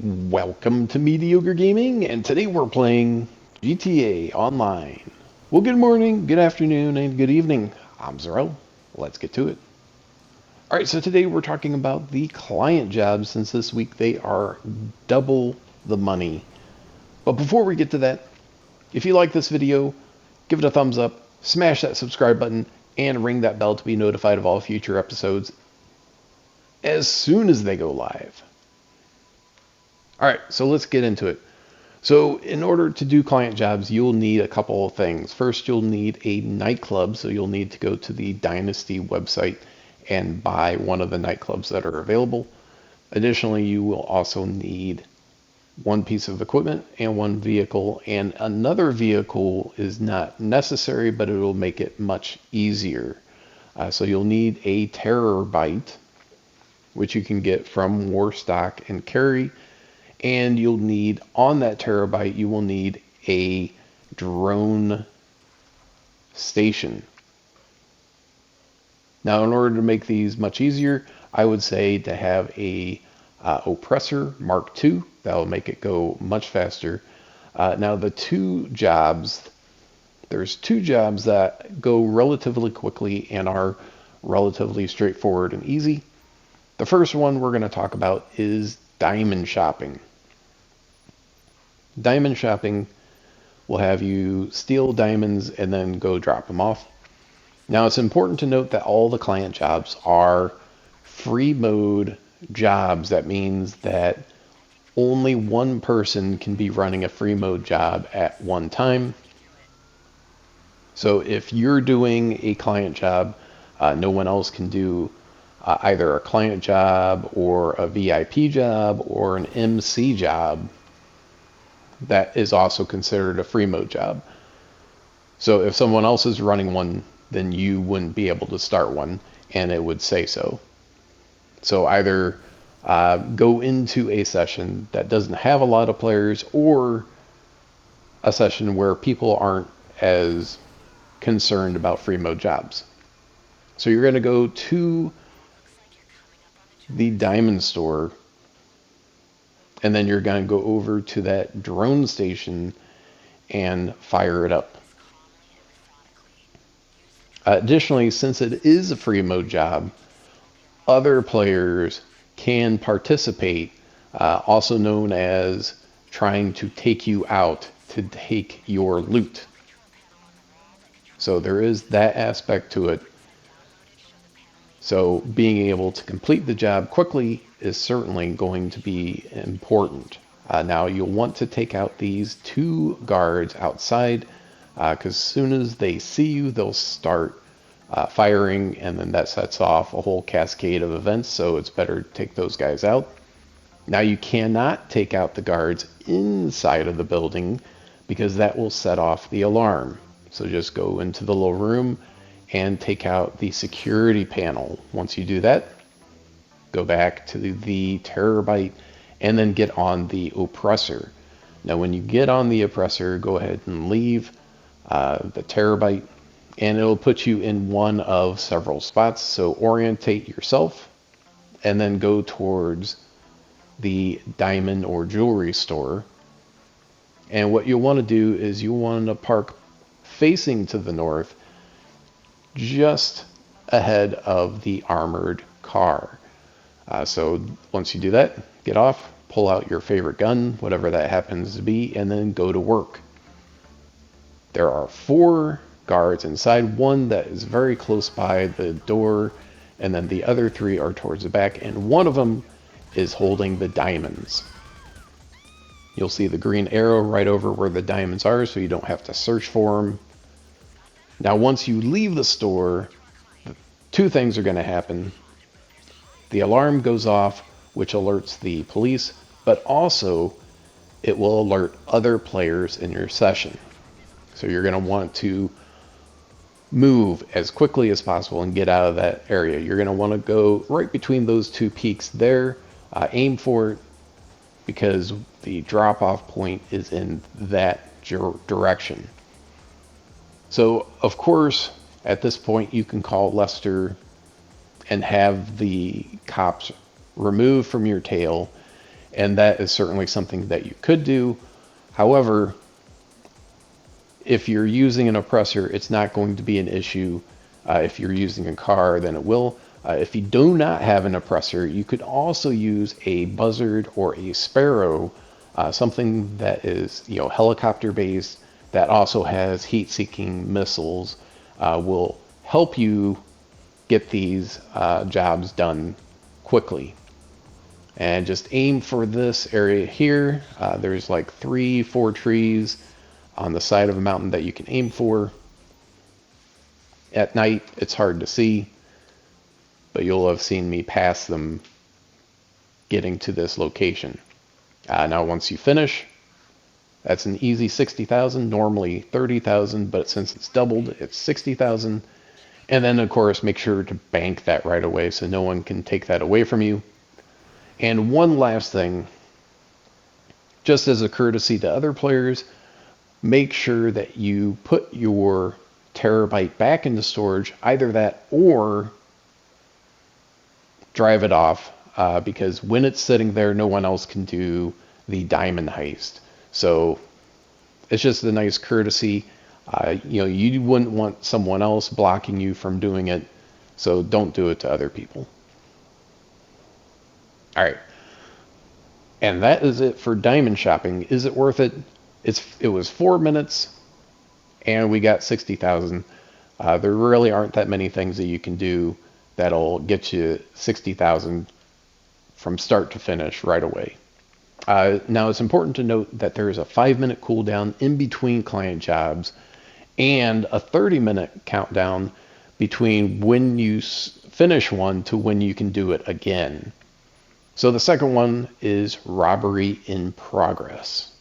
Welcome to Mediocre Gaming, and today we're playing GTA Online. Well, good morning, good afternoon, and good evening. I'm Zarel. Let's get to it. Alright, so today we're talking about the client jobs, since this week they are double the money. But before we get to that, if you like this video, give it a thumbs up, smash that subscribe button, and ring that bell to be notified of all future episodes as soon as they go live. Alright, so let's get into it. So in order to do client jobs, you'll need a couple of things. First, you'll need a nightclub, so you'll need to go to the Dynasty website and buy one of the nightclubs that are available. Additionally, you will also need one piece of equipment and one vehicle, and another vehicle is not necessary, but it will make it much easier. So you'll need a Terrorbyte, which you can get from Warstock and Carry. And you'll need, on that Terrorbyte, you will need a drone station. Now, in order to make these much easier, I would say to have a Oppressor Mark II. That will make it go much faster. Now, there's two jobs that go relatively quickly and are relatively straightforward and easy. The first one we're going to talk about is diamond shopping. Diamond shopping will have you steal diamonds and then go drop them off. Now, it's important to note that all the client jobs are free mode jobs. That means that only one person can be running a free mode job at one time. So if you're doing a client job, no one else can do either a client job or a VIP job or an MC job. That is also considered a free mode job. So if someone else is running one, then you wouldn't be able to start one, and it would say so. So either go into a session that doesn't have a lot of players, or a session where people aren't as concerned about free mode jobs. So you're going to go to the diamond store, and then you're going to go over to that drone station and fire it up. Additionally, since it is a free mode job, other players can participate, also known as trying to take you out to take your loot. So there is that aspect to it. So being able to complete the job quickly is certainly going to be important. Now you'll want to take out these two guards outside, because as soon as they see you, they'll start firing, and then that sets off a whole cascade of events, so it's better to take those guys out. Now you cannot take out the guards inside of the building, because that will set off the alarm. So just go into the little room and take out the security panel. Once you do that, go back to the Terrorbyte and then get on the Oppressor. Now when you get on the Oppressor, go ahead and leave the Terrorbyte, and it'll put you in one of several spots. So orientate yourself and then go towards the diamond or jewelry store. And what you'll want to do is you'll want to park facing to the north, just ahead of the armored car. So once you do that, get off, pull out your favorite gun, whatever that happens to be, and then go to work. There are 4 guards inside, one that is very close by the door, and then the other 3 are towards the back, and one of them is holding the diamonds. You'll see the green arrow right over where the diamonds are, so you don't have to search for them. Now, once you leave the store, 2 things are going to happen. The alarm goes off, which alerts the police, but also it will alert other players in your session. So you're going to want to move as quickly as possible and get out of that area. You're going to want to go right between those 2 peaks there, aim for it, because the drop-off point is in that direction. So, of course, at this point, you can call Lester and have the cops removed from your tail And that is certainly something that you could do. However, if you're using an oppressor, it's not going to be an issue. If you're using a car, then it will. If you do not have an oppressor, you could also use a buzzard or a sparrow, something that is helicopter based, that also has heat-seeking missiles, will help you get these jobs done quickly. And just aim for this area here. There's like 3-4 trees on the side of a mountain that you can aim for. At night, it's hard to see, but you'll have seen me pass them getting to this location. Now, once you finish, that's an easy 60,000, normally 30,000, but since it's doubled, it's 60,000. And then, of course, make sure to bank that right away so no one can take that away from you. And one last thing, just as a courtesy to other players, make sure that you put your terabyte back into storage, either that or drive it off, because when it's sitting there, no one else can do the diamond heist. So it's just a nice courtesy. You wouldn't want someone else blocking you from doing it, so don't do it to other people. All right. And that is it for diamond shopping. Is it worth it? It was 4 minutes, and we got 60,000. There really aren't that many things that you can do that'll get you 60,000 from start to finish right away. Now, it's important to note that there is a 5-minute cooldown in between client jobs and a 30-minute countdown between when you finish one to when you can do it again. So the second one is robbery in progress.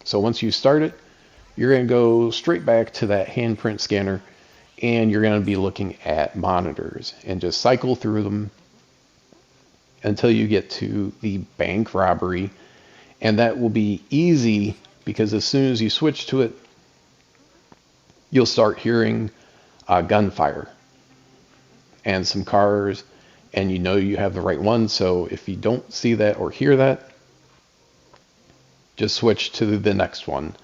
So once you start it, you're going to go straight back to that handprint scanner, and you're going to be looking at monitors and just cycle through them until you get to the bank robbery. And that will be easy because as soon as you switch to it, you'll start hearing gunfire and some cars, and you have the right one. So if you don't see that or hear that, just switch to the next one.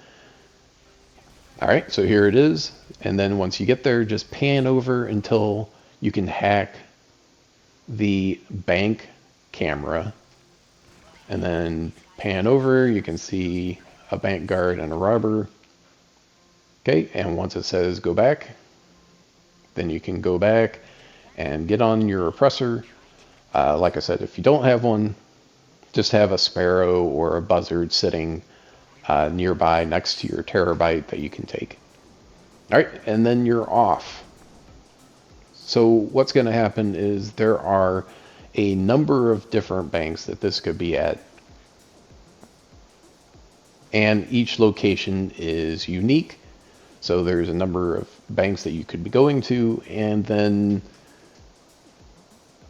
All right, so here it is. And then once you get there, just pan over until you can hack the bank camera. And then pan over, you can see a bank guard and a robber. Okay, and once it says go back, then you can go back and get on your oppressor. Like I said, if you don't have one, just have a sparrow or a buzzard sitting nearby next to your terabyte that you can take. All right, and then you're off. So what's going to happen is there are a number of different banks that this could be at. And each location is unique. So there's a number of banks that you could be going to, and then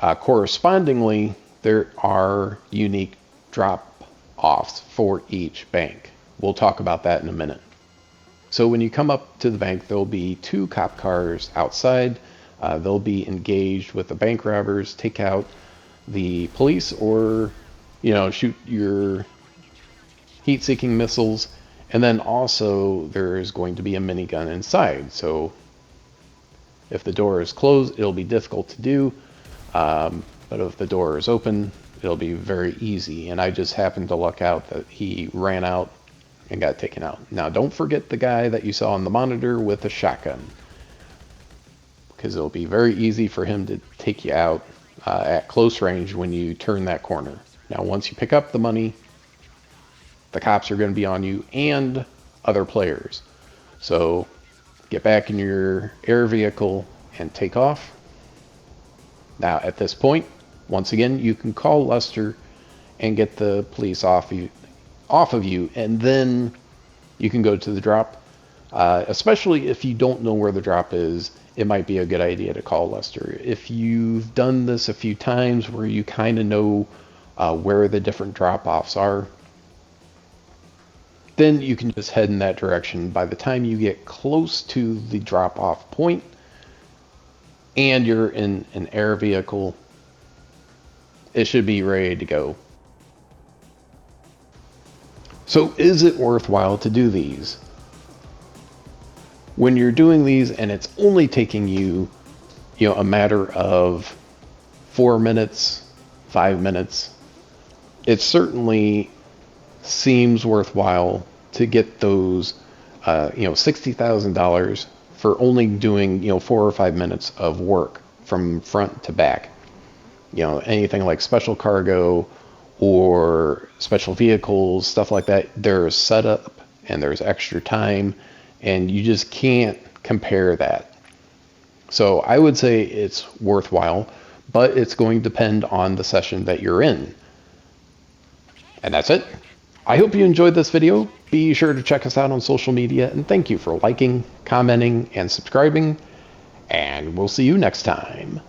correspondingly, there are unique drop-offs for each bank. We'll talk about that in a minute. So when you come up to the bank, there'll be 2 cop cars outside. They'll be engaged with the bank robbers, take out the police, or shoot your heat-seeking missiles. And then also there's going to be a minigun inside. So if the door is closed, it'll be difficult to do. But if the door is open, it'll be very easy. And I just happened to luck out that he ran out and got taken out. Now, don't forget the guy that you saw on the monitor with the shotgun, because it'll be very easy for him to take you out at close range when you turn that corner. Now, once you pick up the money, the cops are going to be on you and other players. So get back in your air vehicle and take off. Now, at this point, once again, you can call Lester and get the police off of you, and then you can go to the drop. Especially if you don't know where the drop is, it might be a good idea to call Lester. If you've done this a few times where you kind of know where the different drop-offs are, then you can just head in that direction. By the time you get close to the drop-off point and you're in an air vehicle, it should be ready to go. So is it worthwhile to do these? When you're doing these and it's only taking you, a matter of 4 minutes, 5 minutes, it certainly seems worthwhile to get those, $60,000 for only doing, 4 or 5 minutes of work from front to back. Anything like special cargo or special vehicles, stuff like that, there's setup and there's extra time, and you just can't compare that. So I would say it's worthwhile, but it's going to depend on the session that you're in. And that's it. I hope you enjoyed this video. Be sure to check us out on social media, and thank you for liking, commenting, and subscribing, and we'll see you next time.